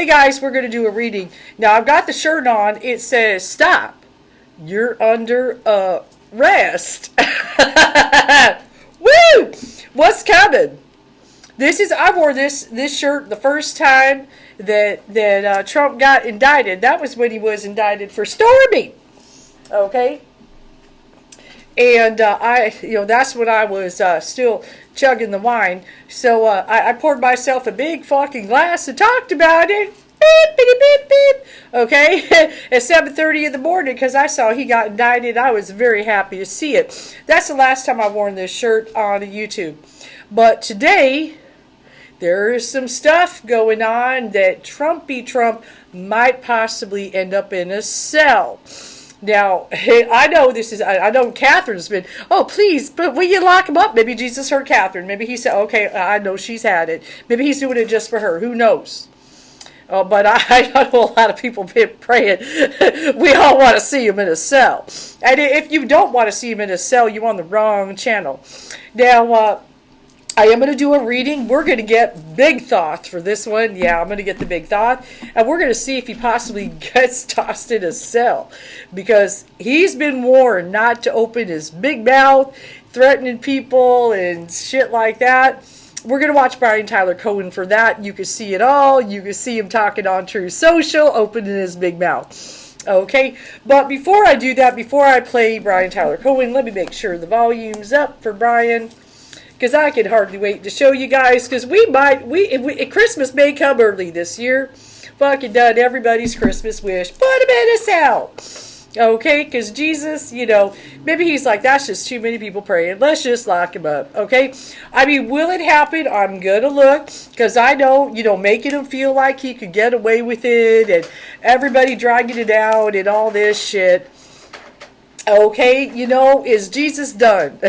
Hey guys, we're going to do a reading. Now I've got the shirt on. It says, stop. You're under arrest. Woo! What's coming? I wore this shirt the first time that Trump got indicted. That was when he was indicted for storming. Okay? And that's when I was still chugging the wine. So I poured myself a big fucking glass and talked about it. Beep, beep, beep, beep. Okay, at 7:30 in the morning, because I saw he got indicted. I was very happy to see it. That's the last time I've worn this shirt on YouTube. But today, there is some stuff going on that Trumpy Trump might possibly end up in a cell. Now, I know Catherine's been, oh, please, but will you lock him up? Maybe Jesus heard Catherine. Maybe he said, okay, I know she's had it. Maybe he's doing it just for her. Who knows? Oh, but I know a lot of people been praying. We all want to see him in a cell. And if you don't want to see him in a cell, you're on the wrong channel. Now, I am going to do a reading. We're going to get big thoughts for this one. Yeah, I'm going to get the big thought. And we're going to see if he possibly gets tossed in a cell. Because he's been warned not to open his big mouth, threatening people and shit like that. We're going to watch Brian Tyler Cohen for that. You can see it all. You can see him talking on Truth Social, opening his big mouth. Okay, but before I do that, before I play Brian Tyler Cohen, let me make sure the volume's up for Brian. Because I can hardly wait to show you guys. Because Christmas may come early this year. Fucking done everybody's Christmas wish. Put him in a cell. Okay, because Jesus, maybe he's like, that's just too many people praying. Let's just lock him up. Okay, I mean, will it happen? I'm going to look. Because I know, making him feel like he could get away with it. And everybody dragging it out and all this shit. Okay, is Jesus done?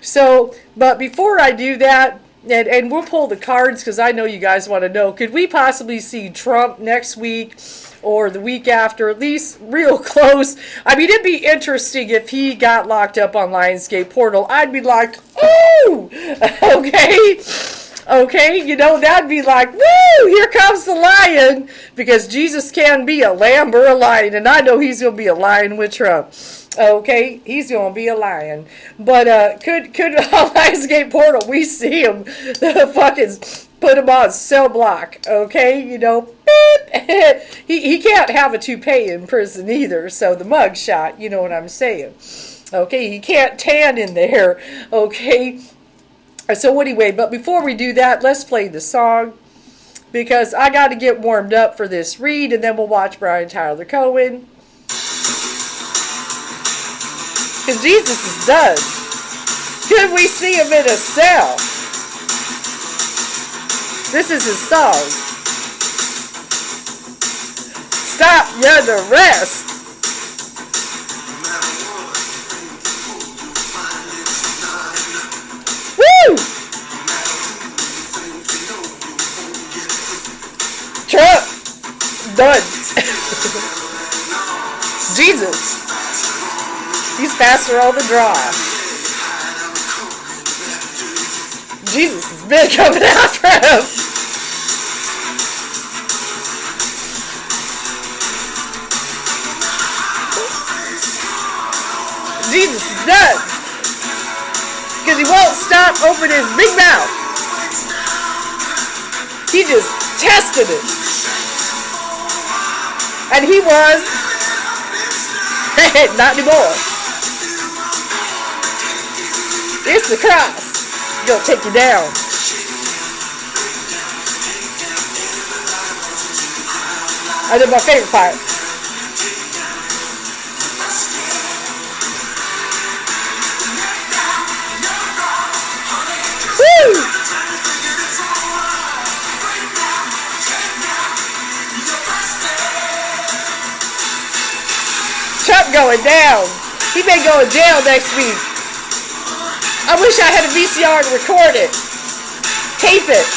So, but before I do that, and we'll pull the cards because I know you guys want to know, could we possibly see Trump next week or the week after, at least real close? I mean, it'd be interesting if he got locked up on Lionsgate Portal. I'd be like, ooh, okay. Okay, that'd be like, woo, here comes the lion. Because Jesus can be a lamb or a lion, and I know he's going to be a lion with Trump. Okay, he's going to be a lion. But could on Lionsgate Portal, we see him fucking put him on cell block. Okay, beep. he can't have a toupee in prison either, so the mug shot, you know what I'm saying. Okay, he can't tan in there. Okay. So anyway, but before we do that, let's play the song. Because I got to get warmed up for this read, and then we'll watch Brian Tyler Cohen. Because Jesus is done. Could we see him in a cell? This is his song. Stop, you're under arrest. Woo! Trump, done. Jesus, he's faster on the draw. Jesus has been coming after him. Jesus is done. Because he won't stop opening his big mouth. He just tested it. And he was, not anymore. It's the cross. It's gonna take you down. I did my favorite part. Woo! Trump going down. He may go in jail next week. I wish I had a VCR to record it. Tape it.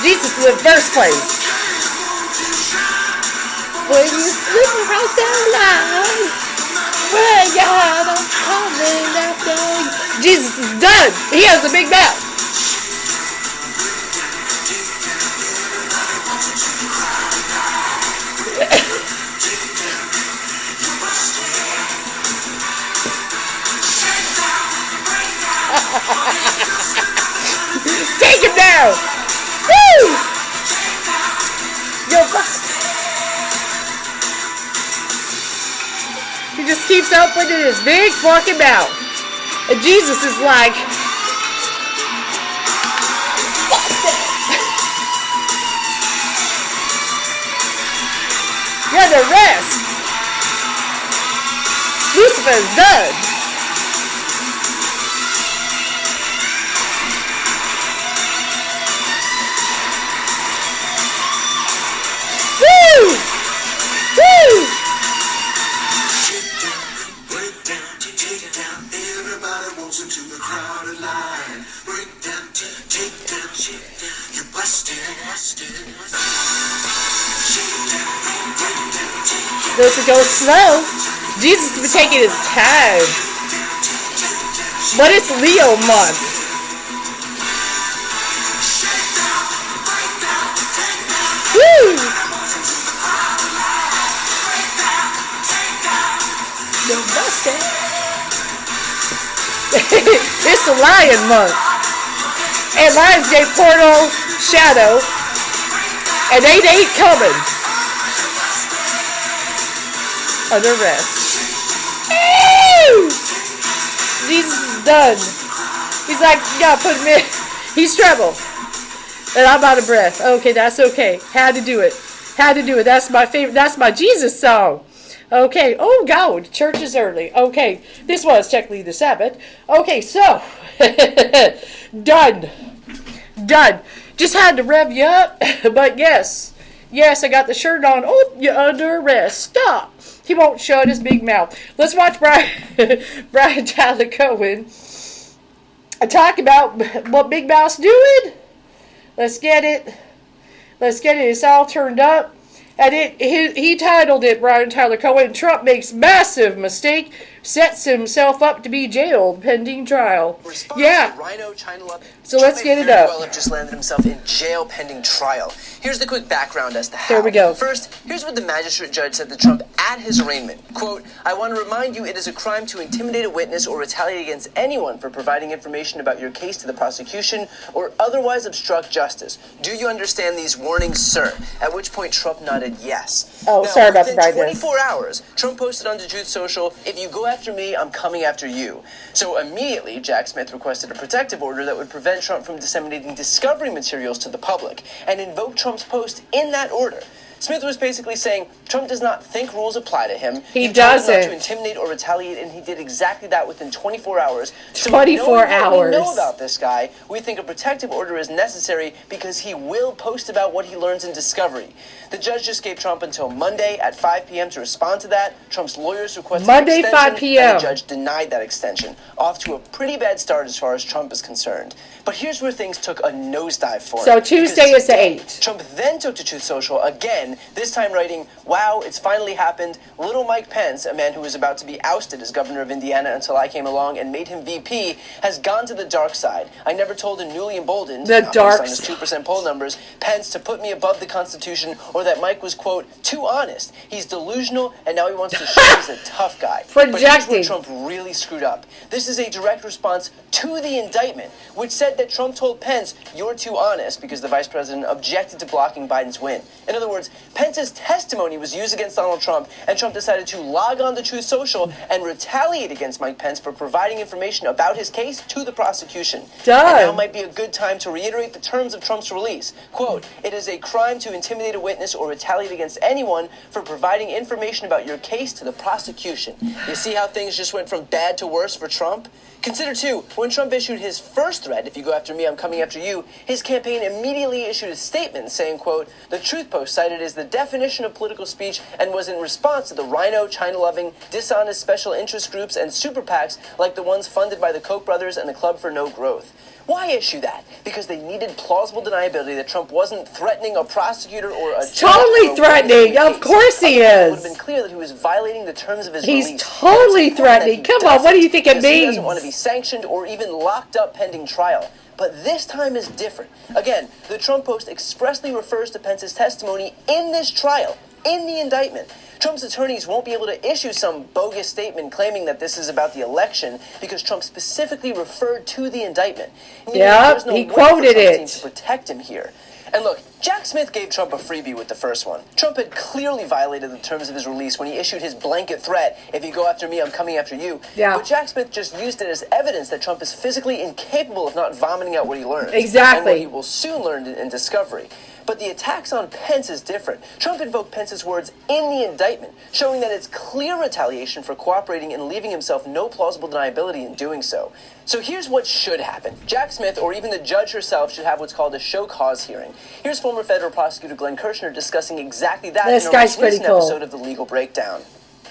Jesus is in first place. when you slip across that line, when God, I'm coming after you. Jesus is done. He has a big mouth. Take him down. Woo! Yo, he just keeps opening his big fucking mouth. And Jesus is like, you're under arrest. Lucifer's done. Woo! Woo! Everybody wants into the crowded line. Break down, take down, you busted. This will go slow. Jesus will be taking his time. But it's Leo month. Woo! You busted. It's the Lion month. And Lionsgate Portal Shadow. And they ain't coming. Under arrest. Ew! Jesus is done. He's like, you gotta put him in. He's trouble. And I'm out of breath. Okay, that's okay. Had to do it. Had to do it. That's my favorite. That's my Jesus song. Okay. Oh, God. Church is early. Okay. This was technically the Sabbath. Okay, so. Done. Done. Just had to rev you up. But yes. Yes, I got the shirt on. Oh, you're under arrest. Stop. He won't shut his big mouth. Let's watch Brian Tyler Cohen talk about what Big Mouth's doing. Let's get it. Let's get it. It's all turned up. And he titled it, Brian Tyler Cohen, Trump makes massive mistake, sets himself up to be jailed pending trial. Yeah. Rhino, China Love. So let's get it up. Well, just landed himself in jail pending trial. Here's the quick background as to how. Here we go. First, here's what the magistrate judge said to Trump at his arraignment. Quote, I want to remind you it is a crime to intimidate a witness or retaliate against anyone for providing information about your case to the prosecution or otherwise obstruct justice. Do you understand these warnings, sir? At which point Trump nodded yes. Oh, now, sorry about the within brightness. 24 hours, Trump posted on the Truth Social, if you go after me, I'm coming after you. So immediately, Jack Smith requested a protective order that would prevent Trump from disseminating discovery materials to the public and invoked Trump's post in that order. Smith was basically saying Trump does not think rules apply to him. He doesn't. doesn't. Not to intimidate or retaliate, and he did exactly that within 24 hours. So 24 hours. What we know about this guy, we think a protective order is necessary because he will post about what he learns in discovery. The judge just gave Trump until Monday at 5 p.m. to respond to that. Trump's lawyers requested Monday, an extension, 5 p.m. and the judge denied that extension. Off to a pretty bad start as far as Trump is concerned. But here's where things took a nosedive for him. So Tuesday is the 8th. Trump then took to Truth Social again, this time writing, wow, it's finally happened. Little Mike Pence, a man who was about to be ousted as governor of Indiana until I came along and made him VP, has gone to the dark side. I never told a newly emboldened, the dark on his 2% poll numbers, Pence to put me above the Constitution or that Mike was, quote, too honest. He's delusional and now he wants to show he's a tough guy. Projecting. But here's where Trump really screwed up. This is a direct response to the indictment, which said that Trump told Pence, you're too honest, because the vice president objected to blocking Biden's win. In other words, Pence's testimony was used against Donald Trump, and Trump decided to log on to Truth Social and retaliate against Mike Pence for providing information about his case to the prosecution. Done. And now might be a good time to reiterate the terms of Trump's release. Quote, it is a crime to intimidate a witness or retaliate against anyone for providing information about your case to the prosecution. You see how things just went from bad to worse for Trump? Consider, too, when Trump issued his first threat, if you go after me, I'm coming after you, his campaign immediately issued a statement saying, quote, the Truth Post cited as the definition of political speech and was in response to the Rhino, China-loving, dishonest special interest groups and super PACs like the ones funded by the Koch brothers and the Club for No Growth. Why issue that? Because they needed plausible deniability that Trump wasn't threatening a prosecutor or a judge. Totally threatening. Of course he It would have is. been clear that he was violating the terms of his He's release. totally threatening. Come on, what do you think it Because he doesn't want to be means? sanctioned or even locked up pending trial. But this time is different. Again, the Trump Post expressly refers to Pence's testimony in this trial, in the indictment. Trump's attorneys won't be able to issue some bogus statement claiming that this is about the election because Trump specifically referred to the indictment. Yeah, There's no he way for quoted Trump's team it. to protect him here. And look, Jack Smith gave Trump a freebie with the first one. Trump had clearly violated the terms of his release when he issued his blanket threat, if you go after me, I'm coming after you. Yeah. But Jack Smith just used it as evidence that Trump is physically incapable of not vomiting out what he learns. Exactly. And what he will soon learn in discovery. But the attacks on Pence is different. Trump invoked Pence's words in the indictment, showing that it's clear retaliation for cooperating and leaving himself no plausible deniability in doing so. So here's what should happen. Jack Smith, or even the judge herself, should have what's called a show cause hearing. Here's former federal prosecutor Glenn Kirshner discussing exactly that This in a guy's most pretty recent cool. episode of The Legal Breakdown.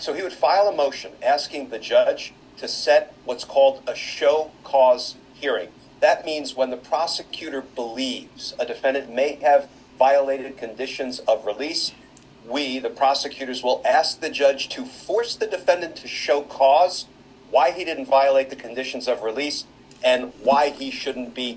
So he would file a motion asking the judge to set what's called a show cause hearing. That means when the prosecutor believes a defendant may have violated conditions of release, we, the prosecutors, will ask the judge to force the defendant to show cause, why he didn't violate the conditions of release, and why he shouldn't be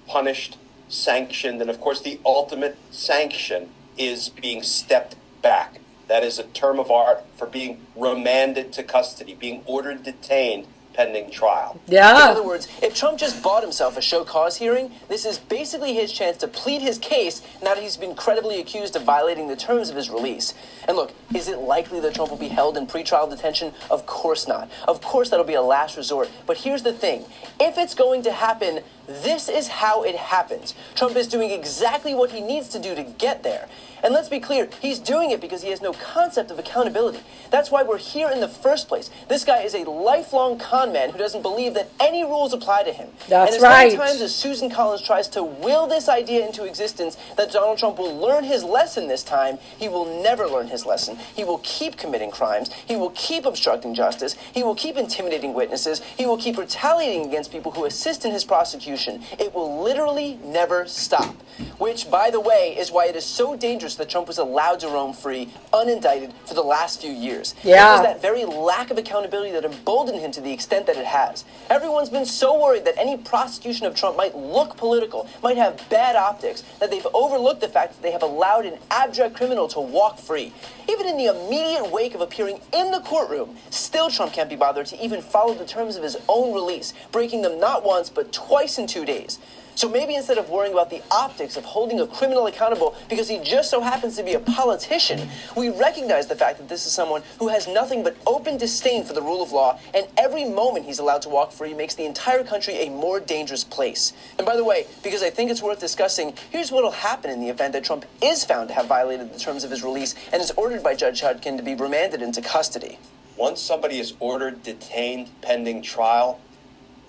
punished, sanctioned. And of course, the ultimate sanction is being stepped back. That is a term of art for being remanded to custody, being ordered detained pending trial. In Yeah. other words, if Trump just bought himself a show cause hearing, this is basically his chance to plead his case now that he's been credibly accused of violating the terms of his release. And look, is it likely that Trump will be held in pretrial detention? Of course not. Of course that'll be a last resort. But here's the thing. If it's going to happen, this is how it happens. Trump is doing exactly what he needs to do to get there. And let's be clear, he's doing it because he has no concept of accountability. That's why we're here in the first place. This guy is a lifelong con man who doesn't believe that any rules apply to him. That's and as right. many times as Susan Collins tries to will this idea into existence that Donald Trump will learn his lesson this time, he will never learn his lesson. He will keep committing crimes. He will keep obstructing justice. He will keep intimidating witnesses. He will keep retaliating against people who assist in his prosecution. It will literally never stop. Which, by the way, is why it is so dangerous that Trump was allowed to roam free, unindicted, for the last few years. Yeah. It was that very lack of accountability that emboldened him to the extent that it has. Everyone's been so worried that any prosecution of Trump might look political, might have bad optics, that they've overlooked the fact that they have allowed an abject criminal to walk free. Even in the immediate wake of appearing in the courtroom, still Trump can't be bothered to even follow the terms of his own release, breaking them not once but twice in 2 days. So maybe instead of worrying about the optics of holding a criminal accountable because he just so happens to be a politician, we recognize the fact that this is someone who has nothing but open disdain for the rule of law, and every moment he's allowed to walk free makes the entire country a more dangerous place. And by the way, because I think it's worth discussing, here's what will happen in the event that Trump is found to have violated the terms of his release and is ordered by Judge Hudkin to be remanded into custody. Once somebody is ordered detained pending trial,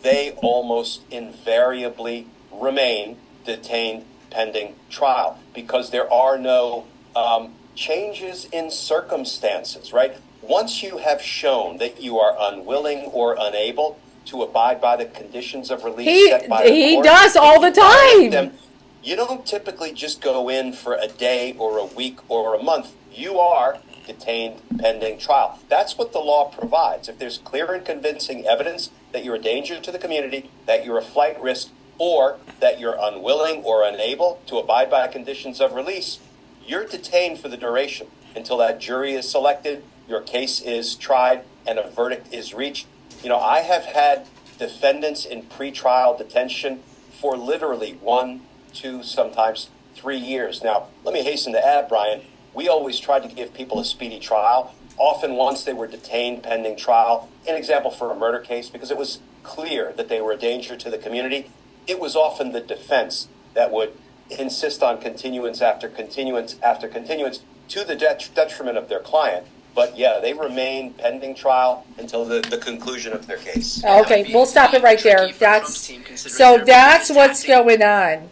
they almost invariably remain detained pending trial because there are no changes in circumstances, right? Once you have shown that you are unwilling or unable to abide by the conditions of release set by the court, does all the time. you don't typically just go in for a day or a week or a month. You are detained pending trial. That's what the law provides. If there's clear and convincing evidence that you're a danger to the community, that you're a flight risk, or that you're unwilling or unable to abide by conditions of release, you're detained for the duration until that jury is selected, your case is tried, and a verdict is reached. You know, I have had defendants in pretrial detention for literally 1, 2, sometimes 3 years. Now, let me hasten to add, Brian, we always tried to give people a speedy trial, often once they were detained pending trial. An example for a murder case, because it was clear that they were a danger to the community. It was often the defense that would insist on continuance after continuance after continuance to the detriment of their client. But yeah, they remain pending trial until the conclusion of their case. Okay, we'll stop it right there. That's what's going on.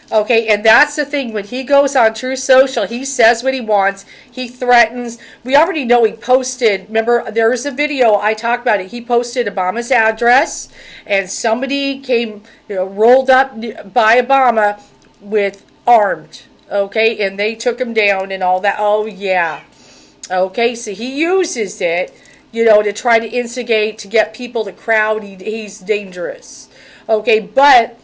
Okay, and that's the thing. When he goes on True Social, he says what he wants. He threatens. We already know he posted. Remember, there was a video, I talked about it. He posted Obama's address, and somebody came, rolled up by Obama with armed. Okay, and they took him down and all that. Oh, yeah. Okay, so he uses it, to try to instigate, to get people to crowd. He's dangerous. Okay, but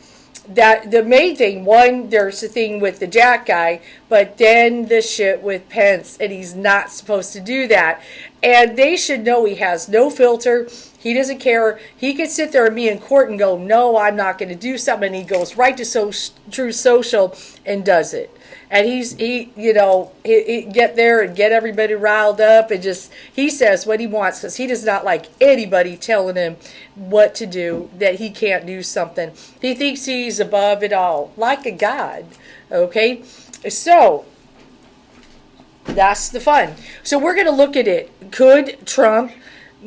that the main thing, one, there's the thing with the Jack guy, but then the shit with Pence, and he's not supposed to do that. And they should know he has no filter. He doesn't care. He could sit there and be in court and go, no, I'm not going to do something. And he goes right to True Social and does it. And he get there and get everybody riled up, and he says what he wants, because he does not like anybody telling him what to do, that he can't do something. He thinks he's above it all, like a god. Okay? So, that's the fun. So we're going to look at it. Could Trump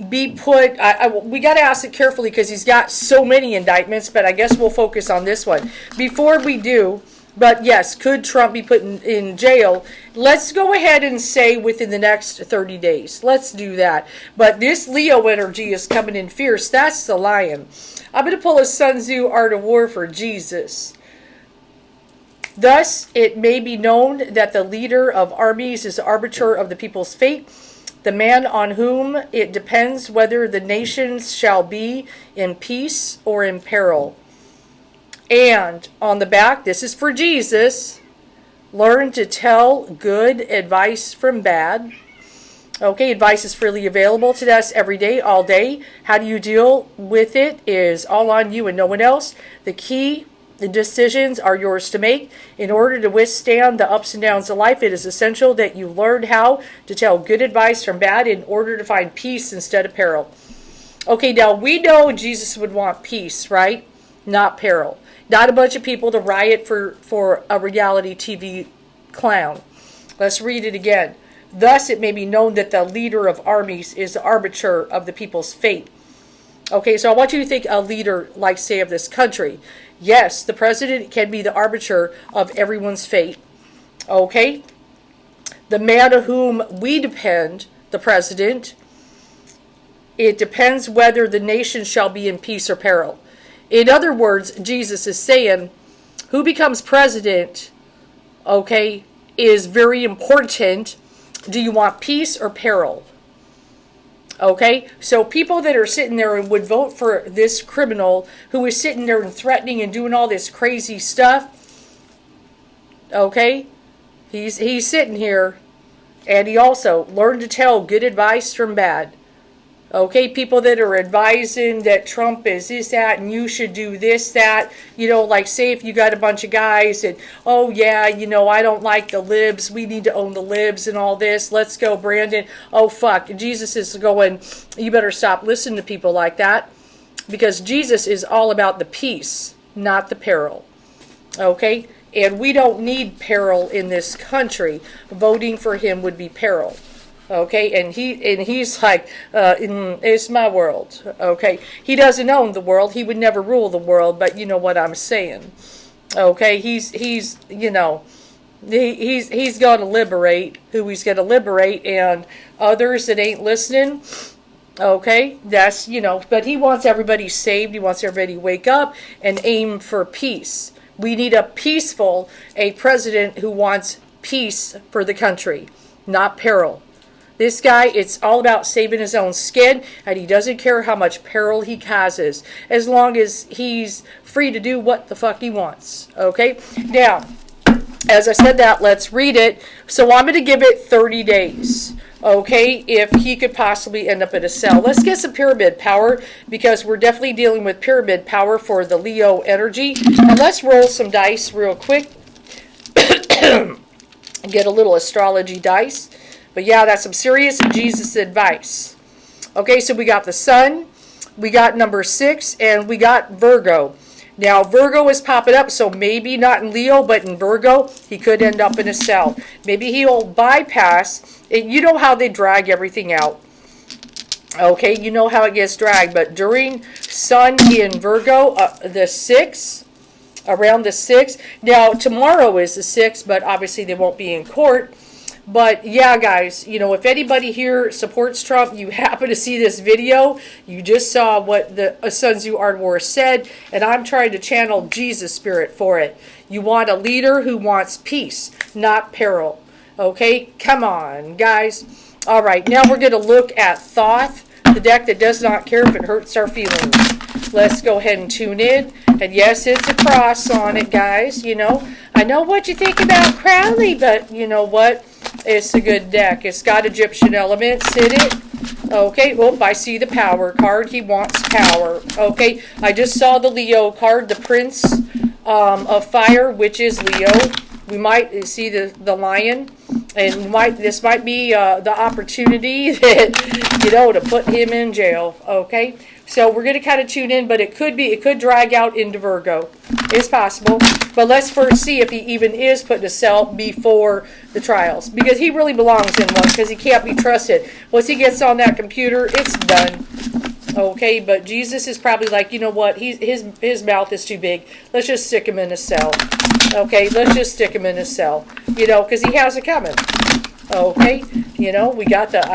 be put, we got to ask it carefully because he's got so many indictments, but I guess we'll focus on this one. Before we do, but yes, could Trump be put in jail? Let's go ahead and say within the next 30 days. Let's do that. But this Leo energy is coming in fierce. That's the lion. I'm going to pull a Sun Tzu Art of War for Jesus. Thus, it may be known that the leader of armies is the arbiter of the people's fate, the man on whom it depends whether the nations shall be in peace or in peril. And on the back, this is for Jesus. Learn to tell good advice from bad. Okay, advice is freely available to us every day, all day. How do you deal with it is all on you and no one else. The key, the decisions are yours to make. In order to withstand the ups and downs of life, it is essential that you learn how to tell good advice from bad in order to find peace instead of peril. Okay, now we know Jesus would want peace, right? Not peril. Not a bunch of people to riot for a reality TV clown. Let's read it again. Thus it may be known that the leader of armies is the arbiter of the people's fate. Okay, so I want you to think a leader, like say of this country. Yes, the president can be the arbiter of everyone's fate. Okay? The man on whom we depend, the president, it depends whether the nation shall be in peace or peril. In other words, Jesus is saying, who becomes president, okay, is very important. Do you want peace or peril? Okay, so people that are sitting there and would vote for this criminal who is sitting there and threatening and doing all this crazy stuff, okay, he's sitting here, and he also learned to tell good advice from bad. Okay, people that are advising that Trump is this, that, and you should do this, that, like say if you got a bunch of guys and, oh yeah, I don't like the libs, we need to own the libs and all this, let's go Brandon, oh fuck, Jesus is going, you better stop listening to people like that, because Jesus is all about the peace, not the peril. Okay, and we don't need peril in this country. Voting for him would be peril. Okay, and he's like, it's my world. Okay, he doesn't own the world. He would never rule the world. But you know what I'm saying. Okay, he's going to liberate who he's going to liberate, and others that ain't listening. Okay, that's But he wants everybody saved. He wants everybody to wake up and aim for peace. We need a president who wants peace for the country, not peril. This guy, it's all about saving his own skin, and he doesn't care how much peril he causes, as long as he's free to do what the fuck he wants. Okay? Now, as I said that, let's read it. So I'm going to give it 30 days. Okay? If he could possibly end up in a cell. Let's get some pyramid power, because we're definitely dealing with pyramid power for the Leo energy. And let's roll some dice real quick. Get a little astrology dice. But yeah, that's some serious Jesus advice. Okay, so we got the Sun, we got number 6, and we got Virgo. Now, Virgo is popping up, so maybe not in Leo, but in Virgo, he could end up in a cell. Maybe he'll bypass, and you know how they drag everything out. Okay, you know how it gets dragged, but during Sun in Virgo, the 6, around the 6th. Now, tomorrow is the 6th, but obviously they won't be in court. But yeah, guys, you know, if anybody here supports Trump, you happen to see this video, you just saw what the Sun Tzu Art War said, and I'm trying to channel Jesus spirit for it. You want a leader who wants peace, not peril. Okay, come on, guys. All right, now we're going to look at Thoth, the deck that does not care if it hurts our feelings. Let's go ahead and tune in. And yes, it's a cross on it, guys. You know, I know what you think about Crowley, but you know what? It's a good deck. It's got Egyptian elements in it. Okay, well, I see the power card. He wants power. Okay, I just saw the Leo card, the Prince of Fire, which is Leo. We might see the lion, and this might be the opportunity that, you know, to put him in jail. Okay, so we're going to kind of tune in, but it could drag out into Virgo. It's possible, but let's first see if he even is put in a cell before the trials, because he really belongs in one, because he can't be trusted. Once he gets on that computer, it's done. Okay, but Jesus is probably like, you know what, his mouth is too big. Let's just stick him in a cell. Okay, let's just stick him in a cell. You know, because he has it coming. Okay, you know, I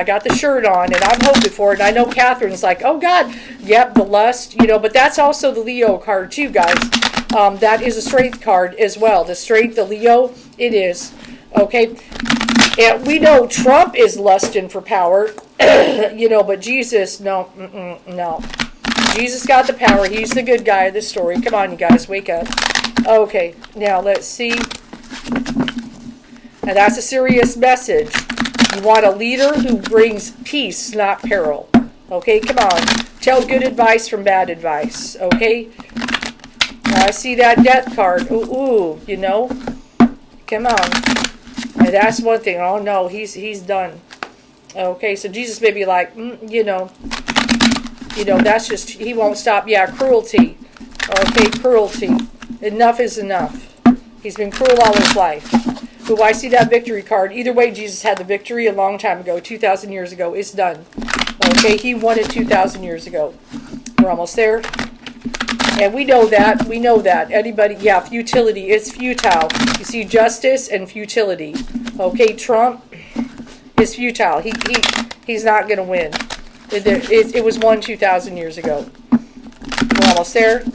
got the shirt on, and I'm hoping for it. And I know Catherine's like, oh God, yep, the lust, you know, but that's also the Leo card too, guys. That is a strength card as well. The strength, the Leo, it is. Okay, and we know Trump is lusting for power, you know, but Jesus, no. Jesus got the power. He's the good guy of this story. Come on, you guys, wake up. Okay, now let's see. And that's a serious message. You want a leader who brings peace, not peril. Okay, come on. Tell good advice from bad advice. Okay? Now I see that death card. Ooh, you know. Come on. And that's one thing. Oh no, he's done. Okay, so Jesus may be like, you know, that's just, he won't stop. Yeah, cruelty. Okay, cruelty. Enough is enough. He's been cruel all his life. But I see that victory card. Either way, Jesus had the victory a long time ago, 2,000 years ago. It's done. Okay, he won it 2,000 years ago. We're almost there. And we know that. We know that. Anybody, yeah, futility. It's futile. You see justice and futility. Okay, Trump is futile. He's not going to win. It was won 2,000 years ago. We're almost there.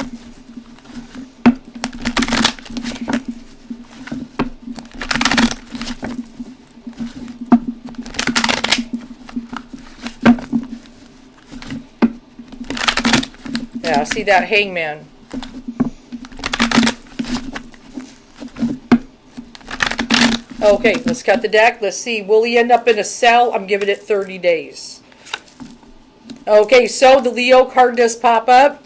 Yeah, see that hangman. Okay, let's cut the deck. Let's see. Will he end up in a cell? I'm giving it 30 days. Okay, so the Leo card does pop up.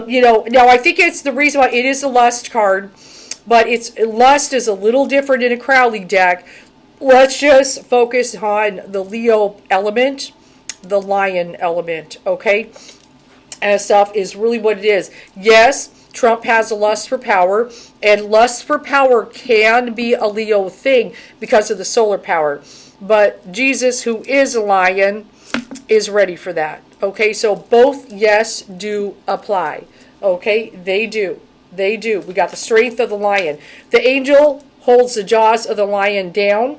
You know, now I think it's the reason why it is a lust card, but lust is a little different in a Crowley deck. Let's just focus on the Leo element, the lion element, okay? And stuff is really what it is. Yes, Trump has a lust for power, and lust for power can be a Leo thing because of the solar power. But Jesus, who is a lion, is ready for that. Okay, so both, yes, do apply. Okay, they do. They do. We got the strength of the lion. The angel holds the jaws of the lion down.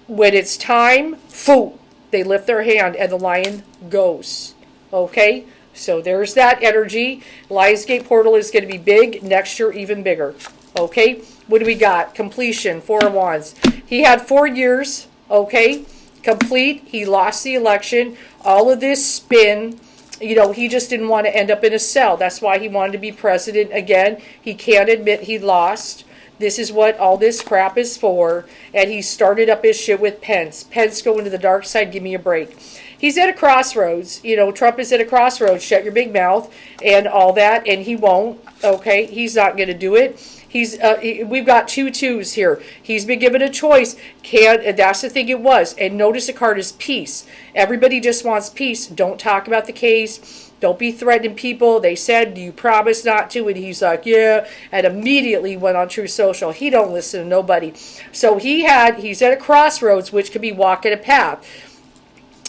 When it's time, foo, they lift their hand and the lion goes. Okay? So there's that energy. Lionsgate portal is going to be big. Next year, even bigger. Okay? What do we got? Completion. 4 of Wands. He had 4 years. Okay? Complete. He lost the election. All of this spin. You know, he just didn't want to end up in a cell. That's why he wanted to be president again. He can't admit he lost. This is what all this crap is for. And he started up his shit with Pence. Pence going to the dark side. Give me a break. He's at a crossroads. You know, Trump is at a crossroads. Shut your big mouth and all that. And he won't. Okay? He's not going to do it. We've got 2 twos here. He's been given a choice. That's the thing it was. And notice the card is peace. Everybody just wants peace. Don't talk about the case. Don't be threatening people. They said, do you promise not to? And he's like, yeah. And immediately went on True Social. He don't listen to nobody. So he's at a crossroads, which could be walking a path.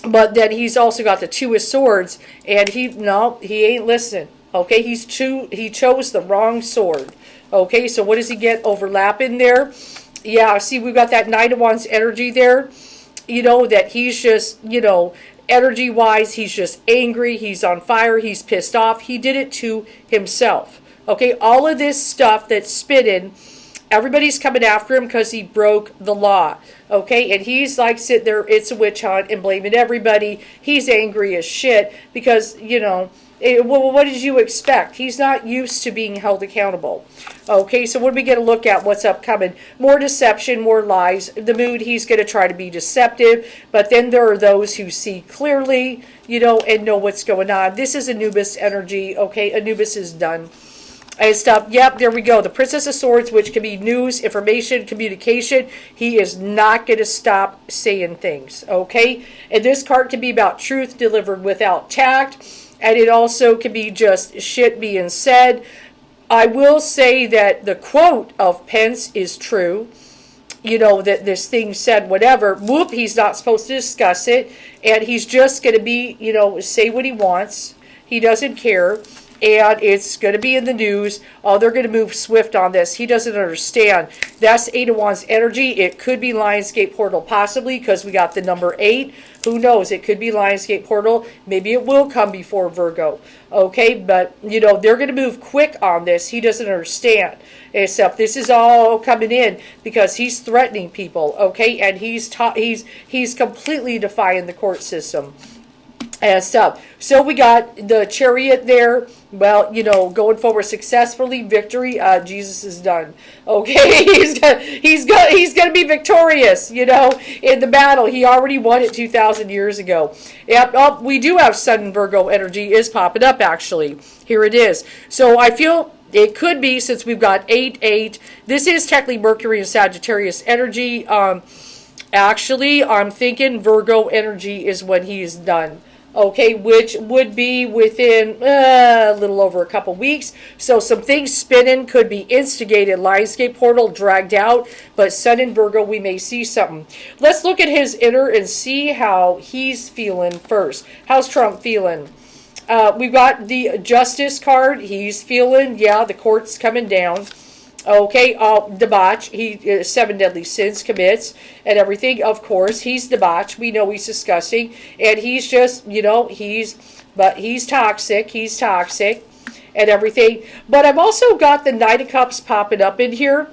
But then he's also got the 2 of Swords, and he ain't listening. Okay, he chose the wrong sword. Okay, so what does he get overlap in there? Yeah, see, we've got that Knight of Wands energy there. You know, that he's just, you know, energy-wise, he's just angry, he's on fire, he's pissed off. He did it to himself. Okay, all of this stuff that's spinning, everybody's coming after him because he broke the law. Okay, and he's like sitting there, it's a witch hunt, and blaming everybody. He's angry as shit because, you know, well, what did you expect? He's not used to being held accountable. Okay, so when we get a look at what's upcoming, more deception, more lies. The mood, he's going to try to be deceptive, but then there are those who see clearly, you know, and know what's going on. This is Anubis energy. Okay, Anubis is done. And stuff. Yep, there we go. The Princess of Swords, which can be news, information, communication. He is not going to stop saying things. Okay, and this card can be about truth delivered without tact. And it also can be just shit being said. I will say that the quote of Pence is true. You know, that this thing said whatever. Whoop, he's not supposed to discuss it. And he's just going to be, you know, say what he wants. He doesn't care. And it's going to be in the news. Oh, they're going to move swift on this. He doesn't understand. That's 8 of Wands energy. It could be Lionsgate Portal, possibly, because we got the number 8. Who knows? It could be Lionsgate Portal. Maybe it will come before Virgo. Okay, but, you know, they're going to move quick on this. He doesn't understand. Except this is all coming in because he's threatening people. Okay, and he's completely defying the court system and stuff. So we got the Chariot there. Well, you know, going forward successfully, victory. Jesus is done. Okay, he's gonna be victorious. You know, in the battle, he already won it 2,000 years ago. Yep. Oh, we do have Sun and Virgo energy is popping up. Actually, here it is. So I feel it could be, since we've got 8/8. This is technically Mercury and Sagittarius energy. Actually, I'm thinking Virgo energy is when he's done. Okay, which would be within a little over a couple weeks. So some things spinning, could be instigated. Lionsgate Portal dragged out, but Sun in Virgo, we may see something. Let's look at his inner and see how he's feeling first. How's Trump feeling? We've got the Justice card. He's feeling, yeah, the court's coming down. Okay, debauch. He 7 deadly sins commits and everything. Of course, he's debauch. We know he's disgusting, and he's just, you know, he's toxic. He's toxic and everything. But I've also got the Knight of Cups popping up in here.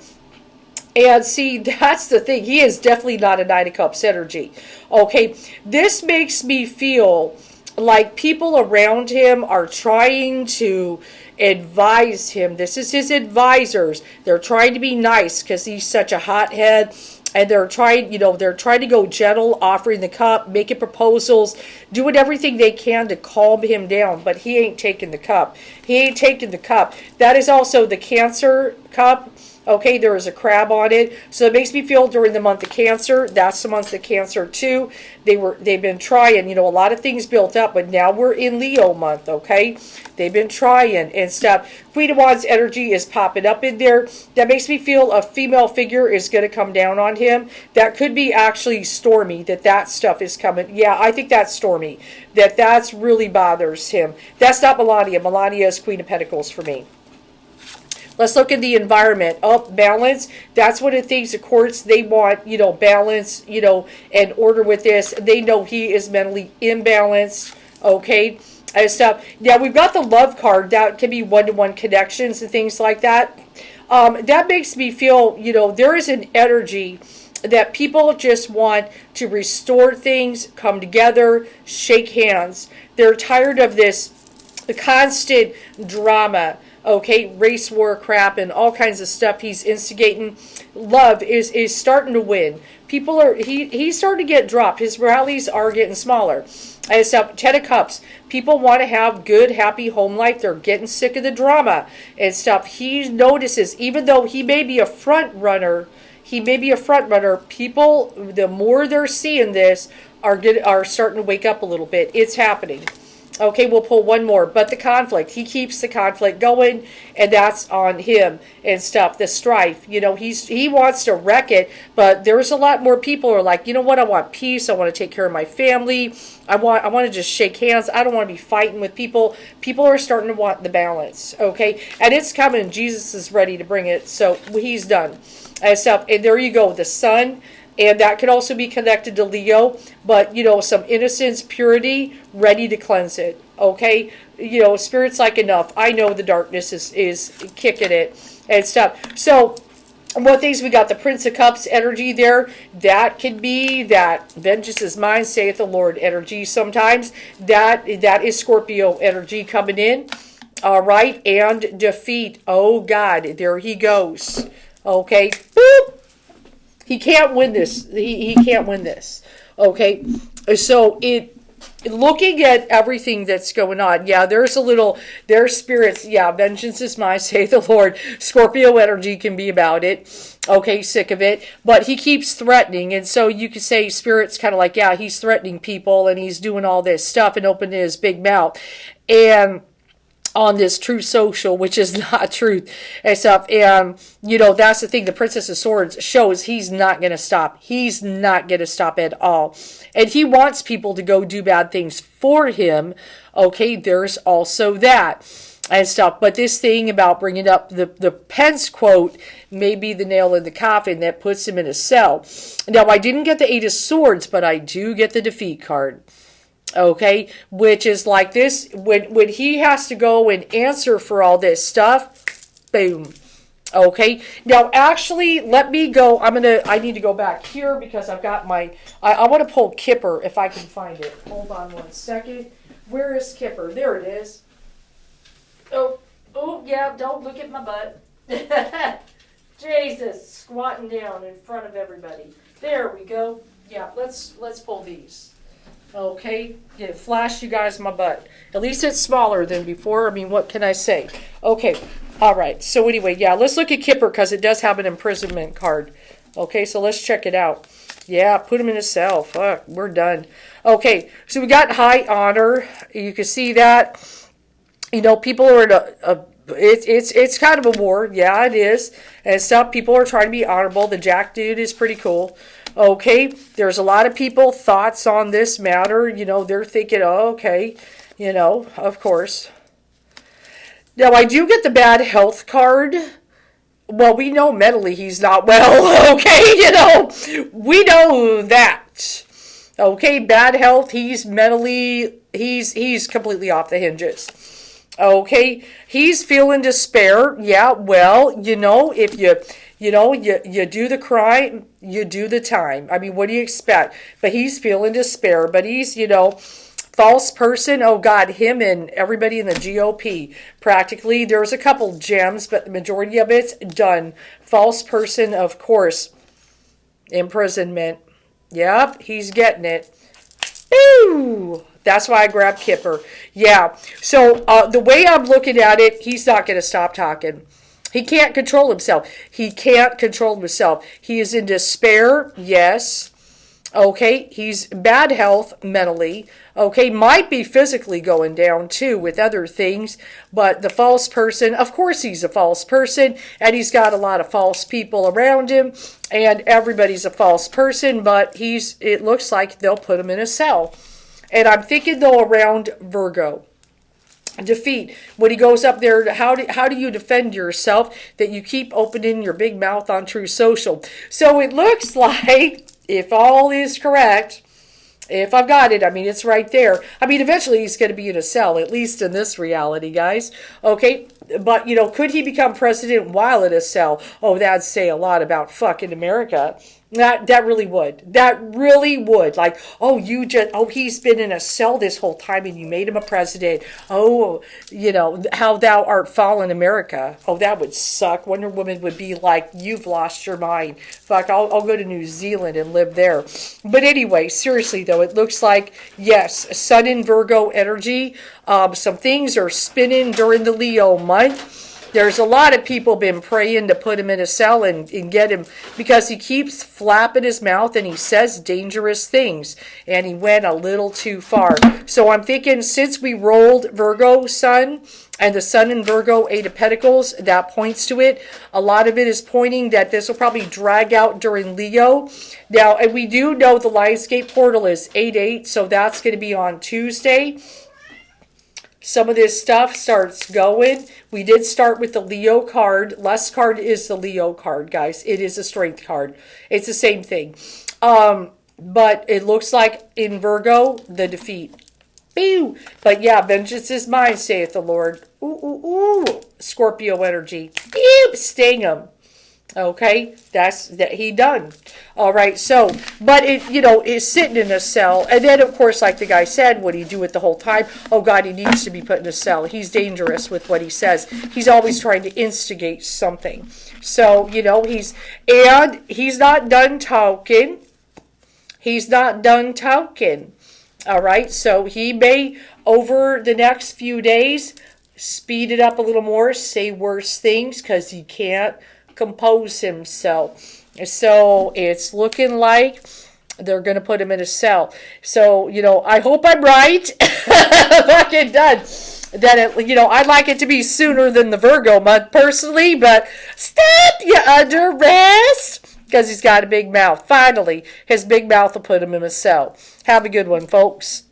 And see, that's the thing. He is definitely not a Knight of Cups energy. Okay, this makes me feel like people around him are trying to advise him. This is his advisors. They're trying to be nice because he's such a hothead, and they're trying, you know, they're trying to go gentle, offering the cup, making proposals, doing everything they can to calm him down, but he ain't taking the cup. He ain't taking the cup. That is also the Cancer cup. Okay, there is a crab on it. So it makes me feel during the month of Cancer, that's the month of Cancer too. They've been trying, you know, a lot of things built up, but now we're in Leo month, okay? They've been trying and stuff. Queen of Wands energy is popping up in there. That makes me feel a female figure is going to come down on him. That could be actually Stormy, that stuff is coming. Yeah, I think that's Stormy. That's really bothers him. That's not Melania. Melania is Queen of Pentacles for me. Let's look at the environment. Oh, balance. That's one of the things the courts, they want, you know, balance, you know, and order with this. They know he is mentally imbalanced, okay, and stuff. Now, we've got the love card. That can be one-to-one connections and things like that. That makes me feel, you know, there is an energy that people just want to restore things, come together, shake hands. They're tired of this constant drama. Okay, race war crap and all kinds of stuff he's instigating. Love is starting to win. People are, he's starting to get dropped. His rallies are getting smaller. And stuff. 10 of Cups. People want to have good, happy home life. They're getting sick of the drama and stuff. He notices, even though he may be a front runner, people, the more they're seeing this, are starting to wake up a little bit. It's happening. Okay, we'll pull one more. But the conflict, he keeps the conflict going, and that's on him and stuff. The strife, he wants to wreck it, but there's a lot more people who are like, you know what? I want peace. I want to take care of my family. I want to just shake hands. I don't want to be fighting with people. People are starting to want the balance. Okay, and it's coming. Jesus is ready to bring it, so he's done and stuff. And there you go, the sun. And that could also be connected to Leo, but, some innocence, purity, ready to cleanse it, okay? Spirit's like, enough. I know the darkness is kicking it and stuff. So, what things we got? The Prince of Cups energy there. That could be that vengeance is mine, saith the Lord energy sometimes. That is Scorpio energy coming in. All right, and defeat. Oh, God, there he goes. Okay, boop. He can't win this. He can't win this. Okay, so looking at everything that's going on, there's spirits. Vengeance is mine, saith the Lord. Scorpio energy can be about it. Okay, sick of it. But he keeps threatening, and so you could say Spirit's kind of like, he's threatening people, and he's doing all this stuff and opening his big mouth, and on this true social, which is not truth and stuff. And, that's the thing. The Princess of Swords shows he's not going to stop. He's not going to stop at all. And he wants people to go do bad things for him. Okay, there's also that and stuff. But this thing about bringing up the Pence quote may be the nail in the coffin that puts him in a cell. Now, I didn't get the Eight of Swords, but I do get the defeat card. Okay, which is like this, when he has to go and answer for all this stuff, boom. Okay, now actually, let me go. I need to go back here because I've got I want to pull Kipper if I can find it. Hold on one second. Where is Kipper? There it is. Oh, yeah, don't look at my butt. Jesus, squatting down in front of everybody. There we go. Yeah, let's pull these. Okay, flash you guys my butt. At least it's smaller than before. I mean, what can I say? Okay, all right. So anyway, let's look at Kipper because it does have an imprisonment card. Okay, so let's check it out. Yeah, put him in a cell. Fuck, we're done. Okay, so we got high honor. You can see that. People are in it's kind of a war. Yeah, it is. And stuff. People are trying to be honorable. The Jack dude is pretty cool. Okay, there's a lot of people, thoughts on this matter. They're thinking, okay, of course. Now, I do get the bad health card. Well, we know mentally he's not well, okay? We know that. Okay, bad health, he's mentally, he's completely off the hinges. Okay, he's feeling despair. Yeah, well, if you do the crime, you do the time. I mean, what do you expect? But he's feeling despair. But he's, false person. Oh, God, him and everybody in the GOP. Practically, there's a couple gems, but the majority of it's done. False person, of course. Imprisonment. Yep, he's getting it. Ooh. That's why I grabbed Kipper. Yeah. So the way I'm looking at it, he's not going to stop talking. He can't control himself. He can't control himself. He is in despair. Yes. Okay. He's bad health mentally. Okay. Might be physically going down too with other things. But the false person, of course he's a false person. And he's got a lot of false people around him. And everybody's a false person. But it looks like they'll put him in a cell. And I'm thinking, though, around Virgo. Defeat. When he goes up there, how do you defend yourself that you keep opening your big mouth on True Social? So it looks like, if all is correct, if I've got it, I mean, it's right there. I mean, eventually he's going to be in a cell, at least in this reality, guys. Okay? But, you know, could he become president while in a cell? Oh, that'd say a lot about fucking America. That really would. That really would. Like, he's been in a cell this whole time and you made him a president. Oh, you know, how thou art fallen, America. Oh, that would suck. Wonder Woman would be like, you've lost your mind. Fuck, I'll go to New Zealand and live there. But anyway, seriously though, it looks like, yes, Sun in Virgo energy. Some things are spinning during the Leo month. There's a lot of people been praying to put him in a cell and get him, because he keeps flapping his mouth and he says dangerous things, and he went a little too far. So I'm thinking, since we rolled Virgo Sun, and the Sun in Virgo, Eight of Pentacles, that points to it. A lot of it is pointing that this will probably drag out during Leo. Now, and we do know the Lionsgate portal is 8/8, so that's going to be on Tuesday. Some of this stuff starts going. We did start with the Leo card. Lust card is the Leo card, guys. It is a strength card. It's the same thing. But it looks like in Virgo, the defeat. Boo! But yeah, vengeance is mine, saith the Lord. Ooh, ooh, ooh. Scorpio energy. Beep! Sting him. Okay, that's that he done. All right, so, but it, you know, is sitting in a cell. And then, of course, like the guy said, what do you do it the whole time? Oh, God, he needs to be put in a cell. He's dangerous with what he says. He's always trying to instigate something. So, you know, he's not done talking. He's not done talking. All right, so he may, over the next few days, speed it up a little more, say worse things, because he can't compose himself. So it's looking like they're going to put him in a cell. So, you know, I hope I'm right. Fucking done. That it, you know, I'd like it to be sooner than the Virgo month personally, but stop, you under rest, because he's got a big mouth. Finally, his big mouth will put him in a cell. Have a good one, folks.